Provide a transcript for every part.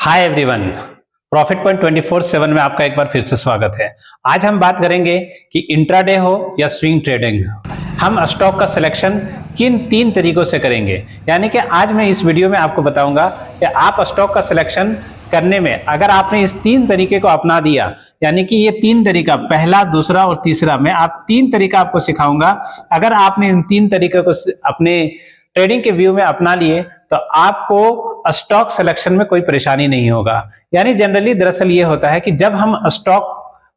Hi everyone, profit point 24/7 में आपका एक बार फिर से स्वागत है। आज हम बात करेंगे कि इंट्राडे हो या स्विंग ट्रेडिंग, हम स्टॉक का सिलेक्शन किन 3 तरीकों से करेंगे। यानी कि आज मैं इस वीडियो में आपको बताऊंगा कि आप स्टॉक का सिलेक्शन करने में अगर आपने इस 3 तरीके को अपना दिया, यानी कि ये 3 तरीका, पहला, दूसरा और तीसरा, मैं आप 3 तरीका आपको सिखाऊंगा। अगर आपने इन 3 तरीकों को अपने ट्रेडिंग के व्यू में अपना लिए तो आपको स्टॉक सिलेक्शन में कोई परेशानी नहीं होगा। यानी जनरली दरअसल ये होता है कि जब हम स्टॉक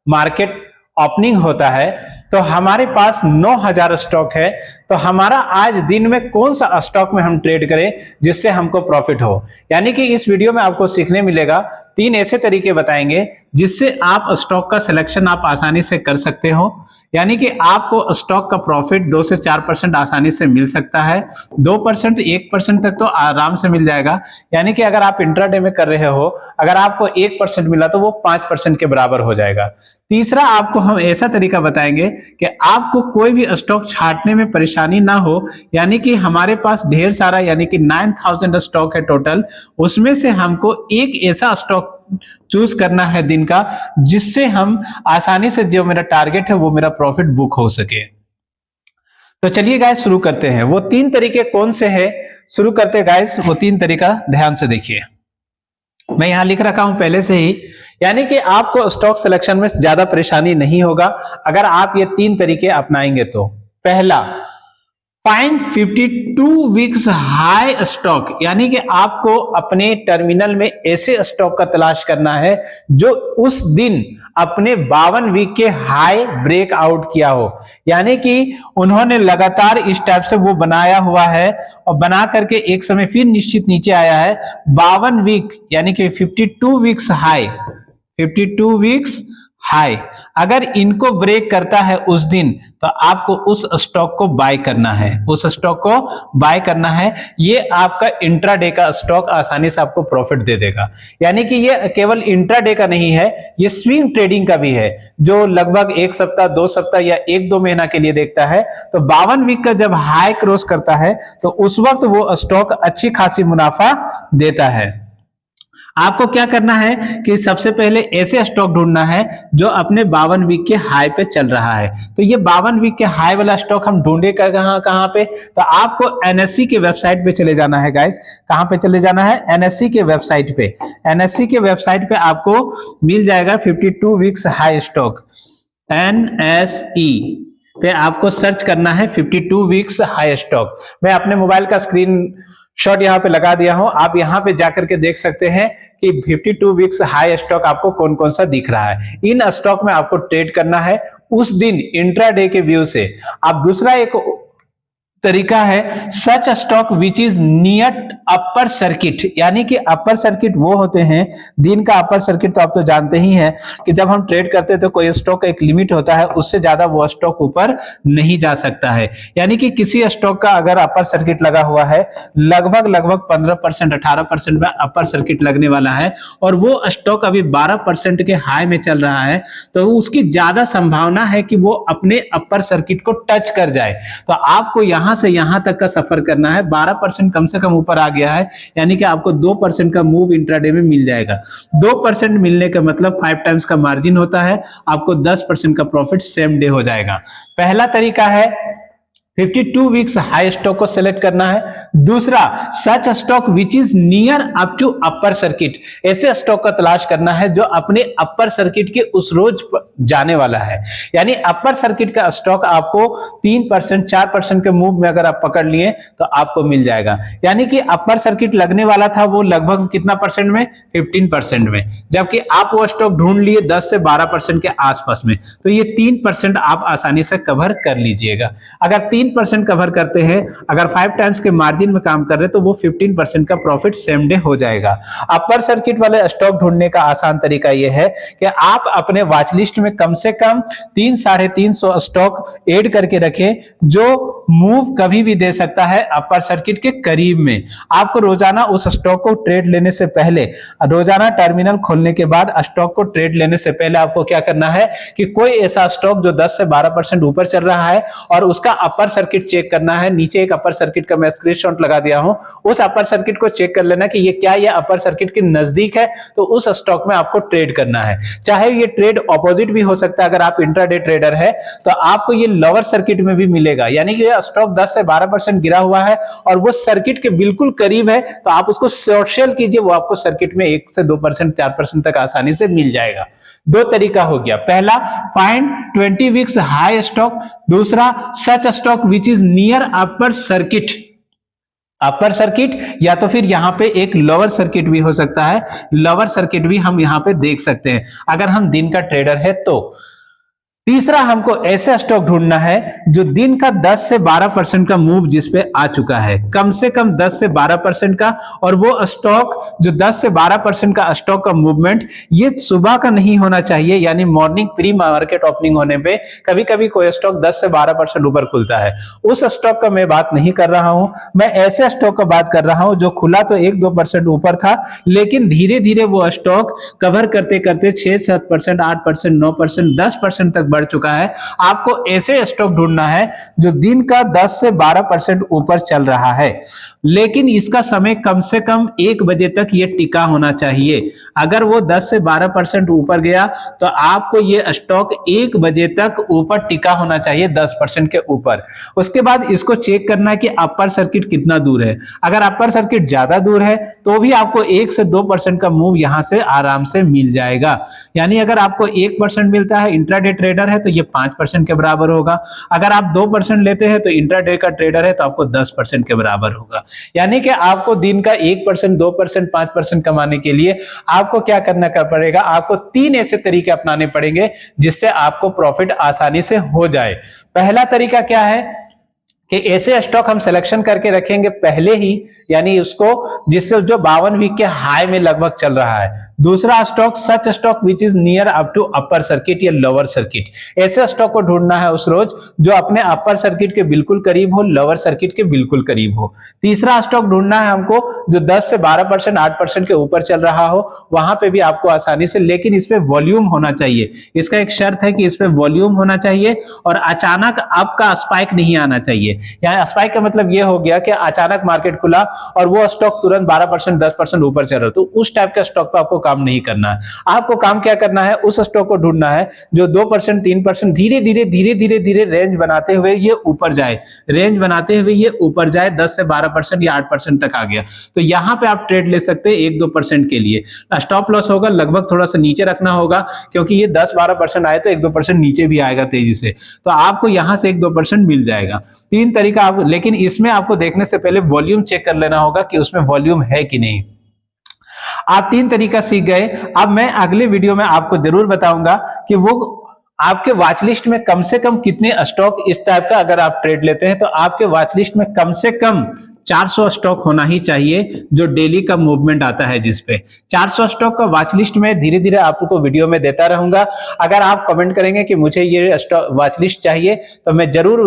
मार्केट ओपनिंग होता है तो हमारे पास 9000 स्टॉक है, तो हमारा आज दिन में कौन सा स्टॉक में हम ट्रेड करें जिससे हमको प्रॉफिट हो। यानी कि इस वीडियो में आपको सीखने मिलेगा 3 ऐसे तरीके बताएंगे जिससे आप स्टॉक का सिलेक्शन आप आसानी से कर सकते हो। यानी कि आपको स्टॉक का प्रॉफिट 2 से 4% आसानी से मिल सकता है, 2%, 1% तक तो आराम से मिल जाएगा। यानी कि अगर आप इंट्राडे में कर रहे हो, अगर आपको 1% मिला तो वो 5% के बराबर हो जाएगा। तीसरा, आपको हम ऐसा तरीका बताएंगे कि आपको कोई भी स्टॉक छांटने में परेशानी ना हो। यानी कि हमारे पास ढेर सारा, यानी कि 9000 स्टॉक है टोटल, उसमें से हमको एक ऐसा स्टॉक चूज करना है दिन का जिससे हम आसानी से जो मेरा टारगेट है वो मेरा प्रॉफिट बुक हो सके। तो चलिए गाइस शुरू करते हैं। वो 3 तरीके कौन से हैं, शुरू करते हैं गाइस। वो 3 तरीका ध्यान से देखिए, मैं यहां लिख रखा हूं पहले से ही। यानी कि आपको स्टॉक सिलेक्शन में ज्यादा परेशानी नहीं होगा अगर आप ये 3 तरीके अपनाएंगे तो। पहला, फाइंड 52 वीक्स हाई स्टॉक, यानी कि आपको अपने टर्मिनल में ऐसे स्टॉक का तलाश करना है जो उस दिन अपने 52 वीक के हाई ब्रेक आउट किया हो। यानी कि उन्होंने लगातार इस टाइप से वो बनाया हुआ है और बना करके एक समय फिर निश्चित नीचे आया है। 52 वीक यानी कि 52 वीक्स हाई, 52 वीक्स हाई अगर इनको ब्रेक करता है उस दिन, तो आपको उस स्टॉक को बाय करना है, उस स्टॉक को बाय करना है। ये आपका इंट्राडे का स्टॉक आसानी से आपको प्रॉफिट दे देगा। यानी कि ये केवल इंट्राडे का नहीं है, ये स्विंग ट्रेडिंग का भी है जो लगभग 1 सप्ताह, 2 सप्ताह या 1-2 महीना के लिए देखता है। तो 52 वीक का जब हाई क्रॉस करता है तो उस वक्त वो स्टॉक अच्छी खासी मुनाफा देता है। आपको क्या करना है कि सबसे पहले ऐसे स्टॉक ढूंढना है जो अपने 52 वीक के हाई पे चल रहा है। तो ये 52 वीक के हाई वाला स्टॉक हम ढूंढे कहां पे, तो आपको एनएससी के वेबसाइट पे चले जाना है गाइस। कहां पे चले जाना है? एनएससी के वेबसाइट पे। एनएससी के वेबसाइट पे आपको मिल जाएगा 52 वीक्स हाई स्टॉक। एनएसई पे आपको सर्च करना है 52 वीक्स हाई स्टॉक। मैं अपने मोबाइल का स्क्रीन शॉट यहां पे लगा दिया हूं, आप यहां पे जाकर के देख सकते हैं कि 52 वीक्स हाई स्टॉक आपको कौन कौन सा दिख रहा है। इन स्टॉक में आपको ट्रेड करना है उस दिन इंट्राडे के व्यू से। आप दूसरा एक तरीका है such stock which is near upper circuit, यानी कि अपर सर्किट वो होते हैं, दिन का अपर सर्किट तो आप तो जानते ही हैं कि जब हम ट्रेड करते हैं तो कोई स्टॉक का एक लिमिट होता है, उससे ज्यादा वो स्टॉक ऊपर नहीं जा सकता है। यानी कि किसी स्टॉक का अगर अपर सर्किट लगा हुआ है, लगभग 15%, 18% में अपर सर्किट लगने वाला है और वो स्टॉक अभी 12% के हाई में चल रहा है, तो उसकी ज्यादा संभावना है कि वो अपने अपर सर्किट को टच कर जाए। तो आपको यहां से यहां तक का सफर करना है। 12% कम से कम ऊपर आ गया है, यानी कि आपको 2% का मूव इंट्राडे में मिल जाएगा। 2% मिलने का मतलब 5 टाइम्स का मार्जिन होता है, आपको 10% का प्रॉफिट सेम डे हो जाएगा। पहला तरीका है 52 वीक्स हाई स्टॉक को सिलेक्ट करना है। दूसरा, such stock which is near up to upper circuit, ऐसे स्टॉक का तलाश करना है जो अपने अपर सर्किट के उस रोज जाने वाला है। यानी अपर सर्किट का स्टॉक आपको 3%, 4% के मूव में अगर आप पकड़ लिए तो आपको मिल जाएगा। यानी कि अपर सर्किट लगने वाला था वो लगभग कितना परसेंट में? 15% में, जबकि आप वो स्टॉक ढूंढ लिए 10 से 12% के आसपास में, तो ये 3% आप आसानी से कवर कर लीजिएगा। अगर 3% कवर करते हैं, अगर 5 टाइम्स के मार्जिन में काम कर रहे हैं तो वो 15% का प्रॉफिट सेम डे हो जाएगा। अपर सर्किट वाले स्टॉक ढूंढने का आसान तरीका यह है कि आप अपने वॉच लिस्ट में कम से कम 300-350 स्टॉक ऐड करके रखें जो मूव कभी भी दे सकता है अपर सर्किट के करीब में। आपको रोजाना उस स्टॉक को ट्रेड लेने से पहले, रोजाना टर्मिनल खोलने के बाद स्टॉक को ट्रेड लेने से पहले आपको क्या करना है कि कोई ऐसा स्टॉक जो 10 से 12% ऊपर चल रहा है और उसका अपर सर्किट चेक करना है। नीचे एक अपर सर्किट का मैं स्क्रीनशॉट लगा दिया हूं, उस अपर सर्किट को चेक कर लेना कि ये क्या ये अपर सर्किट के नजदीक है, तो उस स्टॉक में आपको ट्रेड करना है। चाहे ये ट्रेड ऑपोजिट भी हो सकता है, अगर आप इंट्राडे ट्रेडर है तो आपको ये लोअर सर्किट में भी मिलेगा, यानी कि ये स्टॉक 10 से 12% गिरा हुआ है और वो सर्किट के बिल्कुल करीब है, तो आप उसको शॉर्ट सेल कीजिए, वो आपको सर्किट में 1 से 2% 4% तक आसानी से मिल जाएगा। दो तरीका हो गया, पहला फाइंड 20 वीक्स हाई स्टॉक, दूसरा such stock which is near upper circuit. Upper circuit या तो फिर यहां पे एक लोअर सर्किट भी हो सकता है, लोअर सर्किट भी हम यहां पे देख सकते हैं अगर हम दिन का ट्रेडर है तो। तीसरा हमको ऐसा स्टॉक ढूंढना है जो दिन का 10 से 12% का मूव जिस पे आ चुका है, कम से कम 10 से 12% का, और वो स्टॉक जो 10 से 12% का स्टॉक का मूवमेंट ये सुबह का नहीं होना चाहिए, यानी मॉर्निंग प्री मार्केट ओपनिंग होने पे कभी कभी कोई स्टॉक 10 से 12% ऊपर खुलता है, उस स्टॉक का मैं बात नहीं कर रहा हूं। मैं ऐसे स्टॉक का बात कर रहा हूं जो खुला तो 1-2% ऊपर था, लेकिन धीरे धीरे वो स्टॉक कवर करते करते 6-7%, 8%, 9%, 10% तक बढ़ चुका है। आपको ऐसे स्टॉक ढूंढना है जो दिन का 10 से 12% ऊपर चल रहा है, लेकिन इसका समय कम से कम 1 बजे तक ये टिका होना चाहिए। अगर वो 10 से 12% ऊपर गया तो आपको ये स्टॉक 1 बजे तक ऊपर टिका होना चाहिए, 10% के ऊपर। उसके बाद इसको चेक करना है कि अपर सर्किट कितना दूर है। अगर अपर सर्किट ज्यादा दूर है तो भी आपको 1 से 2% का मूव यहां से आराम से मिल जाएगा, यानी अगर आपको 1% मिलता है, इंट्राडे ट्रेडर है तो ये 5% के बराबर होगा। अगर आप 2% लेते हैं तो इंट्राडे का ट्रेडर है तो आपको 10% के बराबर होगा। यानी कि आपको दिन का 1%, 2%, 5% कमाने के लिए आपको क्या करना पड़ेगा, आपको 3 ऐसे तरीके अपनाने पड़ेंगे जिससे आपको प्रॉफिट आसानी से हो जाए। पहला तरीका क्या है कि ऐसे स्टॉक हम सिलेक्शन करके रखेंगे पहले ही, यानी उसको जिससे जो 52 वीक के हाई में लगभग चल रहा है। दूसरा stock such stock which is near up to upper circuit या लोअर सर्किट, ऐसे स्टॉक को ढूंढना है उस रोज जो अपने अपर सर्किट के बिल्कुल करीब हो, लोअर सर्किट के बिल्कुल करीब हो। तीसरा स्टॉक ढूंढना है हमको जो 10 से 12%, 8% के ऊपर चल रहा हो, वहां पे भी आपको आसानी से, लेकिन इसमें वॉल्यूम होना चाहिए। इसका एक शर्त है कि इसमें वॉल्यूम होना चाहिए और अचानक आपका स्पाइक नहीं आना चाहिए। यहाँ स्पाइक का मतलब ये हो गया कि अचानक मार्केट खुला और वो स्टॉक तुरंत 12%, 10% ऊपर चल रहा, तो उस टाइप के स्टॉक पर आपको काम नहीं करना है। आपको काम क्या करना है, उस स्टॉक को ढूंढना है जो 2%, 3% धीरे धीरे रेंज बनाते हुए ये ऊपर जाए, रेंज बनाते हुए ये ऊपर जाए, 10 से 12% या 8% तक आ गया तो यहां पे आप ट्रेड ले सकते हैं 1-2% के लिए। स्टॉप लॉस होगा लगभग थोड़ा सा नीचे रखना होगा, क्योंकि ये 10-12% आए तो 1-2% नीचे भी आएगा तेजी से, तो आपको यहां से 1-2% मिल जाएगा। 3 तरीका आप, लेकिन इसमें आपको देखने से पहले वॉल्यूम चेक कर लेना होगा कि उसमें वॉल्यूम है कि नहीं। आप 3 तरीका सीख गए। अब मैं अगले वीडियो में आपको जरूर बताऊंगा कि वो आपके वॉच लिस्ट में कम से कम कितने स्टॉक इस टाइप का अगर आप ट्रेड लेते हैं तो आपके वॉच लिस्ट में कम से कम 400 स्टॉक होना ही चाहिए जो डेली का मूवमेंट आता है, जिस पे 400 स्टॉक का वॉच लिस्ट में धीरे धीरे आपको वीडियो में देता रहूंगा। अगर आप कमेंट करेंगे कि मुझे ये वॉच लिस्ट चाहिए तो मैं जरूर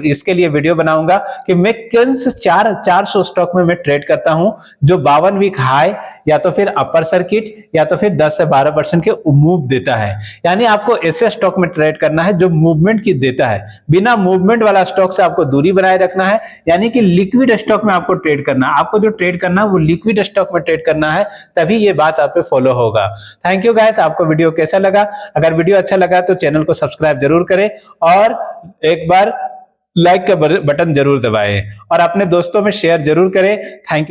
इसके लिए वीडियो बनाऊंगा कि मैं किन 400 स्टॉक में मैं ट्रेड करता हूं जो 52 वीक हाई या तो फिर अपर सर्किट या तो फिर 10 से 12% के मूव देता है। यानी आपको ऐसे स्टॉक में ट्रेड करना है जो मूवमेंट की देता है, बिना मूवमेंट वाला स्टॉक से आपको दूरी बनाए रखना है, यानी कि लिक्विड स्टॉक में आपको ट्रेड करना है। आपको जो ट्रेड करना है वो लिक्विड स्टॉक में ट्रेड करना है, तभी ये बात आप पे फॉलो होगा। Thank you guys. आपको वीडियो कैसा लगा? अगर वीडियो अच्छा लगा तो चैनल को सब्सक्राइब जरूर करें और एक बार लाइक का बटन जरूर दबाएं और अपने दोस्तों में शेयर जरूर करें। Thank you.